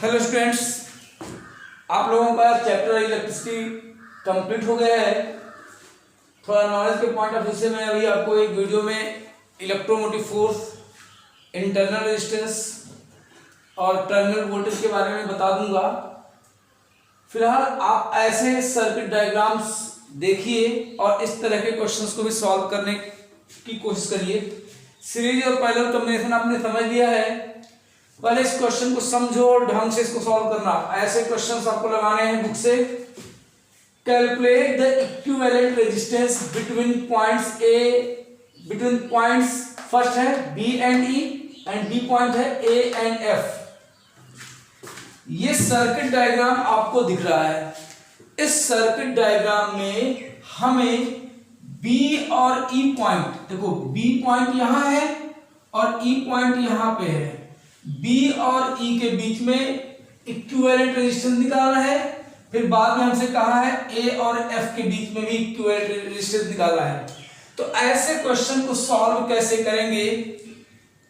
Hello students, आप लोगों का चैप्टर इलेक्ट्रिसिटी कंप्लीट हो गया है। थोड़ा नॉलेज के पॉइंट ऑफ व्यू से मैं अभी आपको एक वीडियो में इलेक्ट्रोमोटिव फोर्स, इंटरनल रेजिस्टेंस और टर्मिनल वोल्टेज के बारे में बता दूंगा। फिलहाल आप ऐसे सर्किट डायग्राम्स देखिए और इस तरह के क्वेश्चंस को भी सॉल्व करने की कोशिश करिए। सीरीज और पैरेलल कॉम्बिनेशन आपने समझ लिया है। पहले इस क्वेश्चन को समझो और ढंग से इसको सॉल्व करना। ऐसे क्वेश्चंस आपको लगाने हैं बुक से। Calculate the equivalent resistance between points first है B and E and B point है ए एंड एफ। ये सर्किट डायग्राम आपको दिख रहा है। इस सर्किट डायग्राम में हमें बी और ई पॉइंट, देखो बी पॉइंट यहां है और ई पॉइंट यहां पे है। बी और ई के बीच में इक्विवेलेंट रेजिस्टेंस निकालना है। फिर बाद में हमसे कहा है ए और एफ के बीच में भी इक्विवेलेंट रेजिस्टेंस निकालना है। तो ऐसे क्वेश्चन को सॉल्व कैसे करेंगे?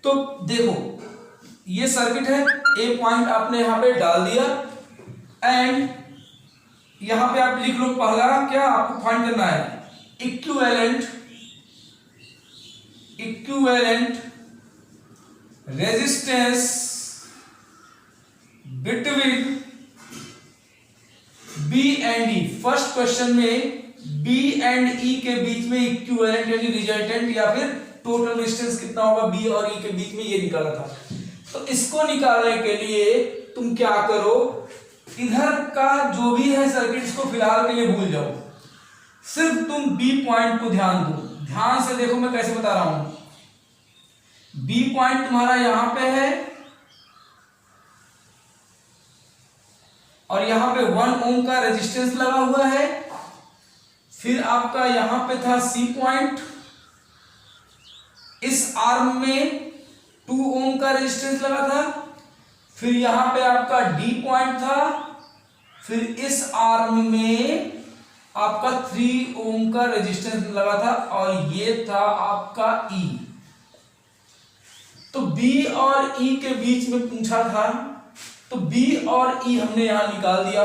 तो देखो ये सर्किट है, ए पॉइंट आपने यहां पे डाल दिया एंड यहां पे आप लिख लो पहला क्या आपको फाइंड करना है, equivalent resistance between B and E. First question में बी एंड ई के बीच में इक्विवेलेंट यानी रिजल्टेंट या फिर टोटल रेजिस्टेंस कितना होगा बी और ई के बीच में, ये निकाला था। तो इसको निकालने के लिए तुम क्या करो, इधर का जो भी है सर्किट इसको फिलहाल के लिए भूल जाओ, सिर्फ तुम बी पॉइंट को ध्यान दो। ध्यान से देखो मैं कैसे बता रहा हूं। बी पॉइंट तुम्हारा यहां पे है और यहां पे 1 ओम का रेजिस्टेंस लगा हुआ है। फिर आपका यहां पे था सी पॉइंट, इस आर्म में 2 ओम का रेजिस्टेंस लगा था। फिर यहां पे आपका डी पॉइंट था। फिर इस आर्म में आपका 3 ओम का रेजिस्टेंस लगा था और ये था आपका ई। तो B और E के बीच में पूछा था, तो B और E हमने यहां निकाल दिया।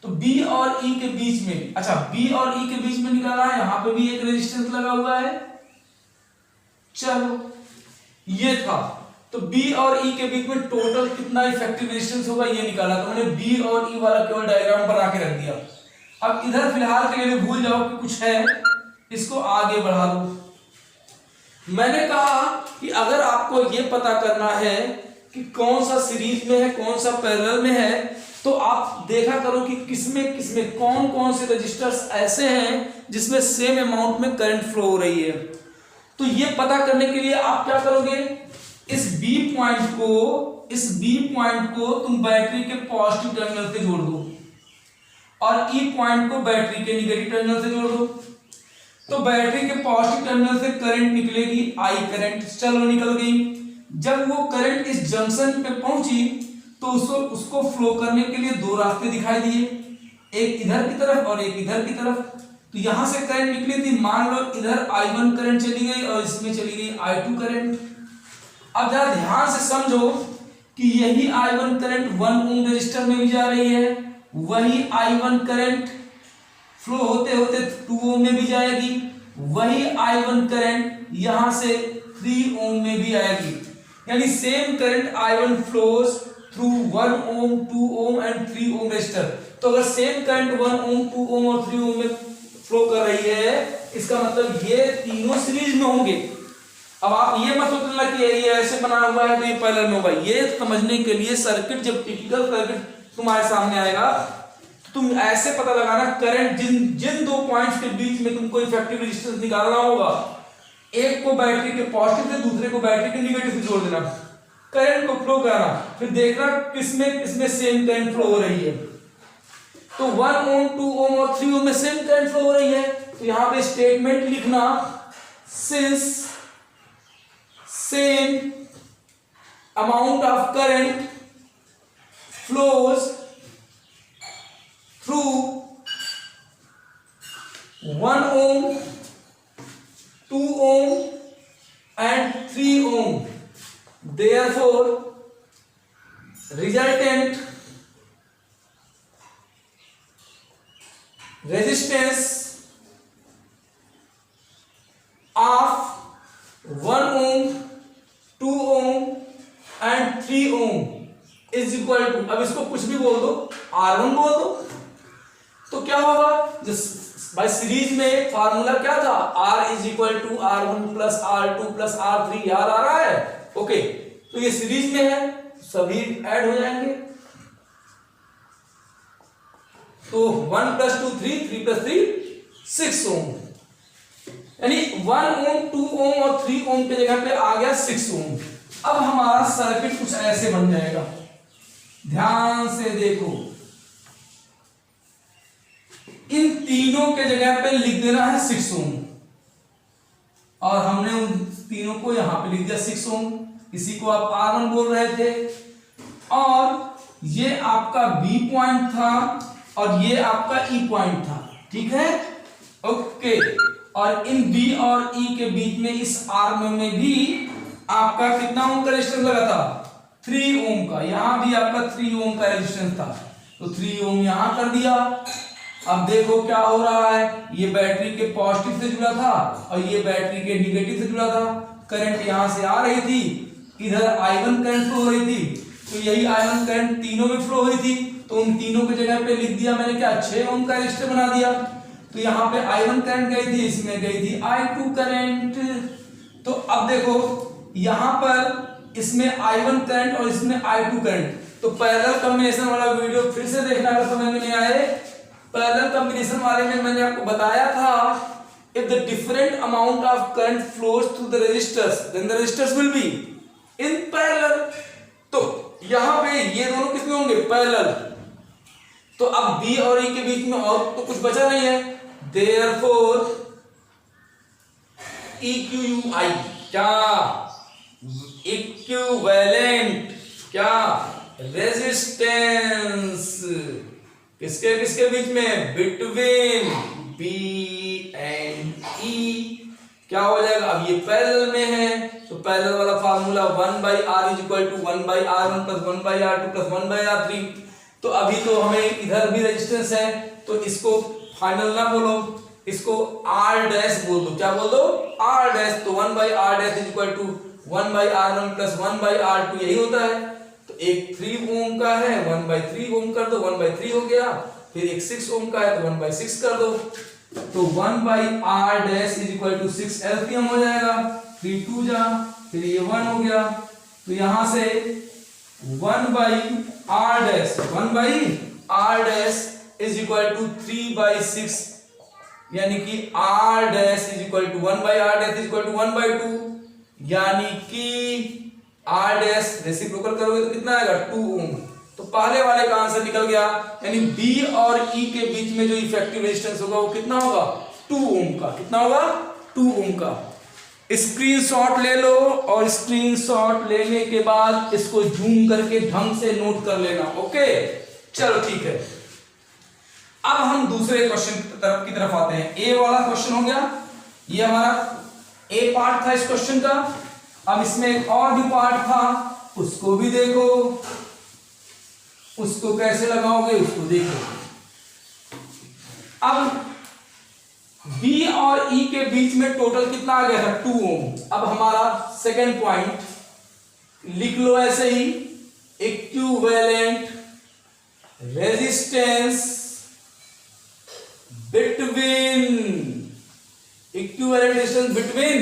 तो B और E के बीच में, अच्छा B और E के बीच में निकाला है, यहां पे भी एक रेजिस्टेंस लगा हुआ है। चलो ये था। तो B और E के बीच में टोटल कितना इफेक्टिव रेजिस्टेंस होगा ये निकाला। तो मैंने B और E वाला केवल डायग्राम बना के रख दिया। अब इधर फिलहाल के लिए भूल जाओ कि कुछ है, इसको आगे बढ़ा दो। मैंने कहा कि अगर आपको ये पता करना है कि कौन सा सीरीज में है कौन सा पैरेलल में है, तो आप देखा करो कि किसमें कौन कौन से रजिस्टर्स ऐसे हैं जिसमें सेम अमाउंट में करंट फ्लो हो रही है। तो ये पता करने के लिए आप क्या करोगे, इस बी पॉइंट को तुम बैटरी के पॉजिटिव टर्मिनल से जोड़ दो और ई पॉइंट को बैटरी के निगेटिव टर्मिनल से जोड़ दो। तो बैटरी के पॉजिटिव टर्मिनल से करंट निकलेगी आई करंट। चलो निकल गई। जब वो करंट इस जंक्शन पे पहुंची तो उसको फ्लो करने के लिए 2 रास्ते दिखाई दिए, एक इधर की तरफ और एक इधर की तरफ। तो यहां से करंट निकली थी, मान लो इधर I1 करंट चली गई और इसमें चली गई I2 करंट। अब जरा ध्यान से समझो कि यही I1 करंट 1 ओम रजिस्टर में भी जा रही है, वही I1 करंट फ्लो होते होते 2 ओम में भी जाएगी, वही I1 करंट यहां से 3 ओम में भी आएगी। यानी same current I1 flows through 1 ohm 2 ohm and 3 ohm resistor. तो अगर सेम करंट 1 ओम 2 ओम और 3 ओम में फ्लो कर रही है, इसका मतलब ये तीनों सीरीज में होंगे। अब आप ये मत सोचना कि ये ऐसे बना हुआ है तो ये पैरेलल में होगा। ये समझने के लिए सर्किट, जब टिपिकल सर्किट तुम्हारे सामने आएगा तुम ऐसे पता लगाना करंट जिन 2 पॉइंट्स के बीच में तुमको इफेक्टिव रेजिस्टेंस निकालना होगा, एक को बैटरी के पॉजिटिव से दूसरे को बैटरी के निगेटिव से जोड़ देना, करंट को फ्लो कराना, फिर देखना किसमें सेम करंट फ्लो हो रही है। तो 1 ओम 2 ओम और 3 ओम में सेम करंट फ्लो हो रही है। तो यहां पे स्टेटमेंट लिखना, since same amount of current flows through 1 ohm, 2 ohm and 3 ohm, therefore resultant resistance of 1 ohm, 2 ohm and 3 ohm is equal to, अब इसको कुछ भी बोल दो, R1 बोल दो, तो क्या होगा, भाई सीरीज में फार्मूला क्या था, R is equal to R1 plus R2 plus R3, याद आ रहा है, ओके। तो ये सीरीज में है, सभी ऐड हो जाएंगे, तो 1 प्लस 2 3, 3 प्लस 3 6 ohm, यानी 1 ohm, 2 ohm और 3 ohm के जगह पे आ गया 6 ohm। अब हमारा सर्किट कुछ ऐसे बन जाएगा, ध्यान से देखो, इन तीनों के जगह पे लिख देना है 6 ohm, और हमने उन तीनों को यहां पे लिख दिया 6 ohm, इसी को आप R1 बोल रहे थे, और ये आपका B पॉइंट था और ये आपका E पॉइंट था, ठीक है, ओके। और इन B और E के बीच में इस R में भी आपका कितना ओम का रेजिस्टेंस लगा था, 3 ओम का, यहां भी आपका 3 ओम का रेजिस्टेंस था, तो 3 ओम यहां कर दिया। अब देखो क्या हो रहा है, ये बैटरी के पॉजिटिव से जुड़ा था और ये बैटरी के निगेटिव से जुड़ा था, करंट यहां से आ रही थी, इधर I1 करंट फ्लो हो रही थी, तो यही I1 करंट तीनों में फ्लो हुई थी, तो उन तीनों की जगह पे लिख दिया मैंने क्या, 6 ओम का रेजिस्टर बना दिया। तो यहाँ पे I1 करंट गई थी, इसमें गई थी I2 करंट। तो अब देखो यहाँ पर इसमें I1 करंट और इसमें I2 करंट, तो पैरेलल कॉम्बिनेशन वाला वीडियो फिर से देखना अगर समझ में नहीं आए। पैरेलल कॉम्बिनेशन वाले में मैंने आपको बताया था, if the different amount of current flows through the resistors, then the resistors will be in parallel। तो यहाँ पे ये दोनों किसमें होंगे, पैरेलल। तो अब B और E के बीच में और तो कुछ बचा नहीं है, therefore EQUI क्या, इक्विवेलेंट क्या, रेजिस्टेंस किसके किसके बीच में, बिटवीन B एंड E क्या हो जाएगा, अब ये पैरेलल में है, तो पैरेलल वाला formula 1/R is equal to 1/R1 plus 1/R2 plus 1/R3। तो अभी तो हमें इधर भी रेजिस्टेंस है, तो इसको फाइनल ना बोलो, इसको R डैश बोल दो, क्या बोल दो, R डैश। तो 1/R dash is equal to 1/R1 plus 1/R2, यही होता है। तो एक 3 ओम का है, 1/3 ओम कर दो, 1/3 हो गया, फिर एक 6 ओम का है तो 1/6 कर दो, तो 1/R dash is equal to 6 LCM हो जाएगा, 3 2 जा, फिर ये 1 हो गया, तो यहां से 1/R dash is equal to 3/6, यानी कि R dash is equal to 1/R dash is equal to 1/2, यानी कि R डैश रेसिप्रोकल करोगे तो कितना आएगा, 2 ओम। तो पहले वाले का आंसर निकल गया, यानी B और E के बीच में जो इफेक्टिव रेजिस्टेंस होगा वो कितना होगा, 2 ओम का। कितना होगा, 2 ओम का। स्क्रीनशॉट ले लो और स्क्रीनशॉट लेने के बाद इसको जूम करके ढंग से नोट कर लेना, ओके। चलो ठीक है, अब हम दूसरे क्वेश्चन की तरफ आते हैं। ए वाला क्वेश्चन हो गया, ये हमारा ए पार्ट था इस क्वेश्चन का। अब इसमें एक और भी पार्ट था, उसको भी देखो, उसको कैसे लगाओगे उसको देखो। अब B और E के बीच में टोटल कितना आ गया था, 2 ओम। अब हमारा सेकेंड पॉइंट लिख लो ऐसे ही, equivalent resistance between, equivalent resistance between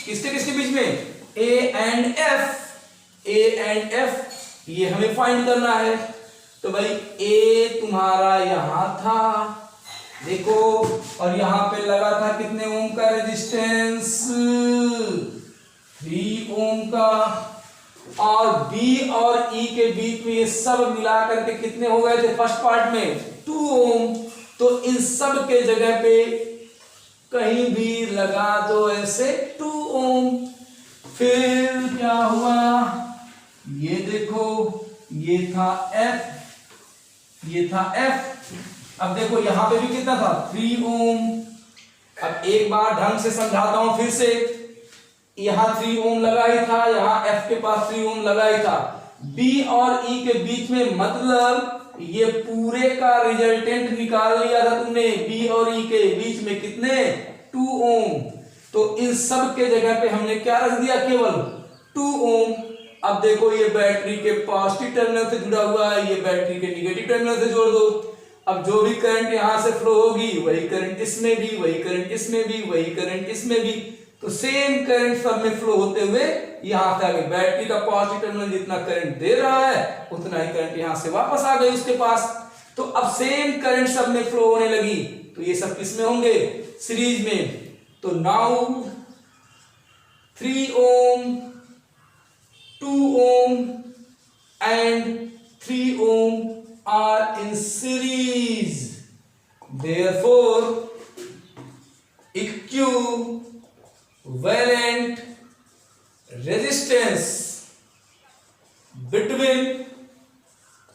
किसके किसके बीच में, A and F, A and F, ये हमें फाइंड करना है। तो भाई A तुम्हारा यहां था, देखो, और यहां पे लगा था कितने ओम का रेजिस्टेंस, 3 ओम का, और B और E के बीच में ये सब मिला करके कितने हो गए थे फर्स्ट पार्ट में, 2 ओम। तो इन सब के जगह पे कहीं भी लगा दो ऐसे 2 ओम। फिर क्या हुआ, ये देखो, ये था F, ये था F। अब देखो यहां पे भी कितना था, 3 ओम। अब एक बार ढंग से समझाता हूं फिर से, यहां 3 ओम लगा ही था, यहां F के पास 3 ओम लगा ही था। बी और ई के बीच में, मतलब ये पूरे का रिजल्टेंट निकाल लिया था तुमने, बी और ई के बीच में कितने 2 ओम। तो इन सब के जगह पे हमने क्या रख दिया, केवल 2 ओम। अब देखो ये बैटरी के पॉजिटिव टर्मिनल से जुड़ा हुआ है, ये बैटरी के निगेटिव टर्मिनल से जोड़ दो। अब जो भी करंट यहां से फ्लो होगी वही करंट इसमें भी, वही करंट इसमें भी, वही करंट इसमें भी, तो सेम करंट सब में फ्लो होते हुए यहां से आगे बैटरी का पॉजिटिव टर्मिनल जितना करंट दे रहा है उतना ही करंट यहां से वापस आ गई उसके पास। तो अब सेम करंट सब में फ्लो होने लगी, तो ये सब किस में होंगे, सीरीज में। तो now 3 Om, 2 ohm and 3 ohm are in series, therefore equivalent resistance between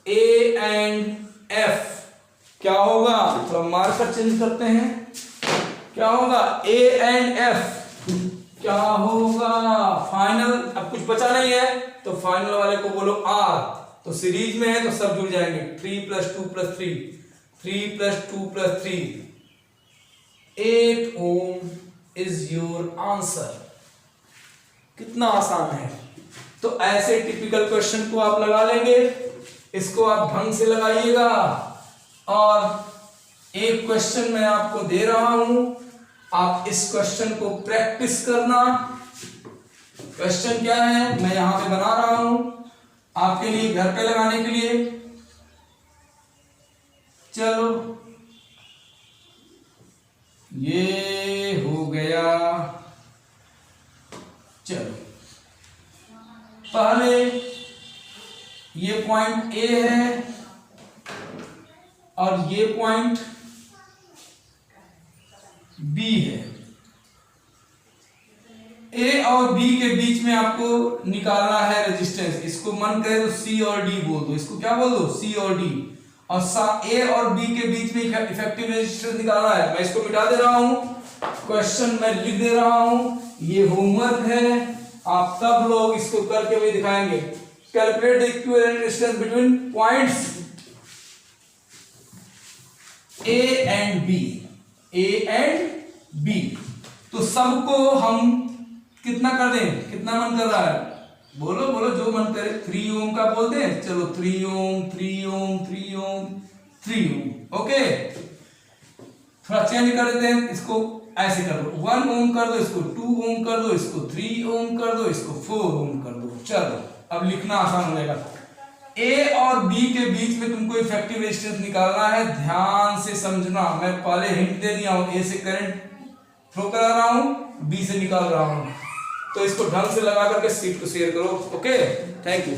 A and F क्या होगा, थोड़ा मार्कर चेंज करते हैं, क्या होगा A and F क्या होगा फाइनल। अब कुछ बचा नहीं है तो फाइनल वाले को बोलो R, तो सीरीज में है तो सब जुड़ जाएंगे, 3 + 2 + 3, 3 + 2 + 3, 8 ohm is your answer। कितना आसान है। तो ऐसे टिपिकल क्वेश्चन को आप लगा लेंगे, इसको आप ढंग से लगाइएगा। और एक क्वेश्चन मैं आपको दे रहा हूं, आप इस क्वेश्चन को प्रैक्टिस करना। क्वेश्चन क्या है मैं यहां पे बना रहा हूं आपके लिए, घर पे लगाने के लिए। चलो ये हो गया। चलो पहले ये पॉइंट ए है और ये पॉइंट बी है। ए और बी के बीच में आपको निकालना है रेजिस्टेंस। इसको मन करे तो सी और डी बोल दो, इसको क्या बोल दो, सी और डी। और ए और बी के बीच में इफेक्टिव रेजिस्टेंस निकालना है। मैं इसको मिटा दे रहा हूं, क्वेश्चन मैं लिख दे रहा हूं, ये होमवर्क है, आप सब लोग इसको करके भी दिखाएंगे। Calculate the equivalent resistance between points A and B, A and B. तो सबको हम कितना कर दें, कितना मन कर रहा है, बोलो बोलो जो मन करे। 3 ओम का बोल दें, चलो 3 ओम, 3 ओम, 3 ओम, 3 ओम। ओके, थोड़ा चेंज कर देते हैं, इसको ऐसे कर दो, 1 ओम कर दो, इसको 2 ओम कर दो, इसको 3 ओम कर दो, इसको 4 ओम कर दो। चलो अब लिखना आसान हो जाएगा। ए और बी के बीच में तुमको इफेक्टिव रेजिस्टेंस निकालना है, ध्यान से समझना। मैं पहले हिंट दे दिया हूं, ए से करंट फ्लो करा रहा हूं, बी से निकाल रहा हूं। तो इसको ढंग से लगा करके सीट को शेयर करो। Okay, thank you.